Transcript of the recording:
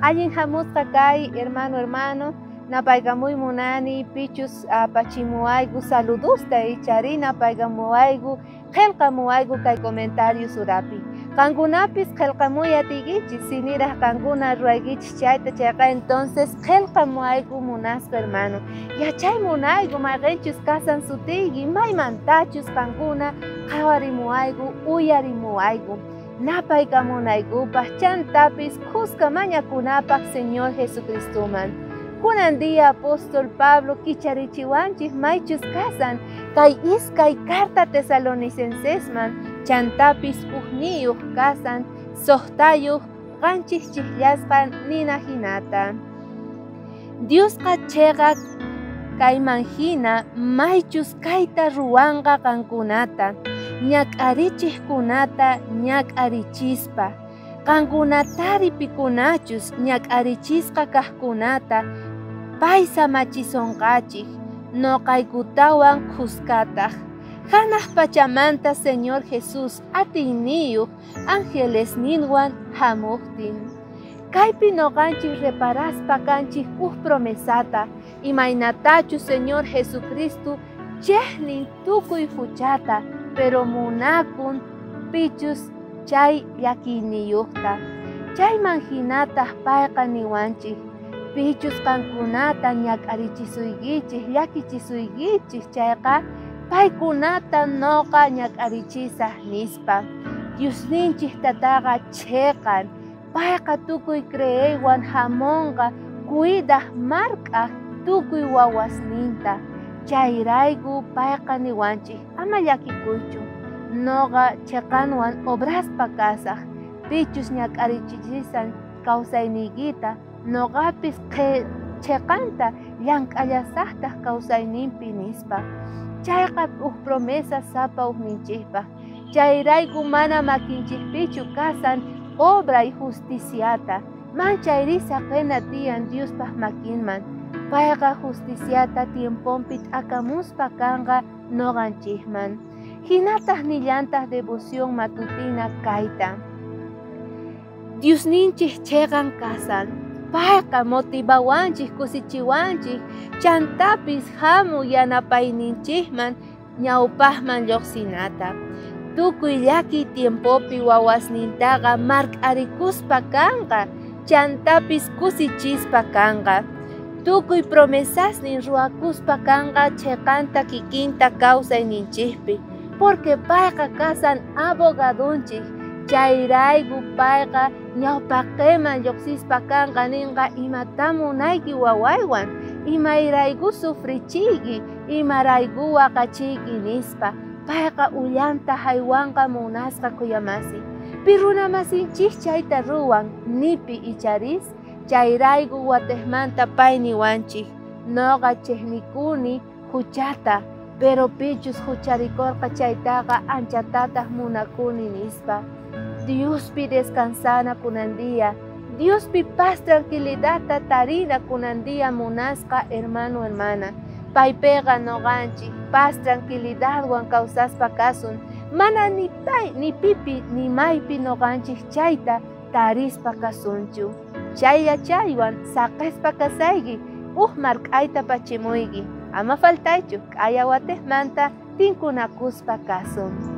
Allin hamusqa kay hermano napaykamuy munani pichus apachimuaygu saludusta icharina paykamuaygu qillqamuaygu kay comentarios urapi kankunapis qillqamuyatikichis siniraq kankuna ruaykichis chayta chayqa entonces qillqamuaygu munasqa hermano yachay munaygu mayqinchus kasan sutiyki maymantachus kankuna qhawarimuaygu uyarimuaygu napaykamunaykupaq chantapis qusqa mañakunapaq Señor Jesucristuman kunan día apóstol Pablo kicharichiwanchik maychus kasan kay iskay carta Tesalonicenses-man chantapis uqniyuq kasan soqtayuq qanchik chikllashqa nina hinata Diosqa chayqa kayman hina maychus kayta ruwanqa kankunata ñak'arichiqkunata ñak'arichispa kankunatari pikunachus ñak'arichisqa kaqkunata pay samachisonqachik noqaykutawan qusqataq hanaq pachamanta Señor Jesús atiyniyuq angelesninwan hamuqtin kaypi noqanchik reparaspa kanchik promesata imaynatachus Señor Jesucristo chejnin tukuy huchata pero munakun pichus chay llakiniyuqta chayman hinataq payqa niwanchik pichus kankunata ñak'arichisuykichik llakichisuykichik chayqa paykunata noqa ñak'arichisaq nispa Diosninchik tataqa chayqan payqa tukuy creeywan hamunqa cuidaq mark'aq tukuy wawasninta chayrayku payqa niwanchik ama llakikuychu noqa chayqanwan obraspa kasaq pichus ñak'arichishisan kawsayniykita noqapis chayqanta llank'allasaqtaq kawsayninpi nispa chayqa promesa sapa uqninchikpaq chayrayku mana makinchikpichu kasan obra y justiciata manchayrisa qina tiyan Diospaq makinman payqa justiciata tiemponpi t'akamuspa kanqa noqanchikman hinataq nillantaq devoción matutina kayta Diosninchik chayqan kasan payqa motivawanchik kusichiwanchik chantapis hamu yanapayninchikman ñawpaqman lluqsinata tukuy llaki tiempopi wawasnintaqa mark'arikuspa kanqa chantapis kusichispa kanqa tukuy promesasnin ruwakuspa kanqa chayqanta kikinta kawsayninchikpi porque payqa kasan abogadunchik chayrayku payqa ñawpaqman lluqsispa kanqa ninqa imata munayki wawaywan imayrayku sufrichiyki imarayku waqachiyki nispa payqa ullanta haywanqa munasqa kuyamasi pi runamasinchik chayta ruwan nipi icharis chayrayku watejmanta pay niwanchik noqa chejnikuni huchata pero pichus hucharikorqa chaytaqa anchatataq munakuni nispa Diospi descansana kunandiya Diospi paz tranquilidadta tarina kunandiya munasqa hermano hermana paypiqa noqanchik paz tranquilidadwan kawsaspa kasun mana ni pay ni pipi ni maypi noqanchik chayta tarispa kasunchu chay yachaywan saqespa kasayki mark'ayta pachimuyki ama faltaychu k'aya watejmanta tinkunakuspa kasun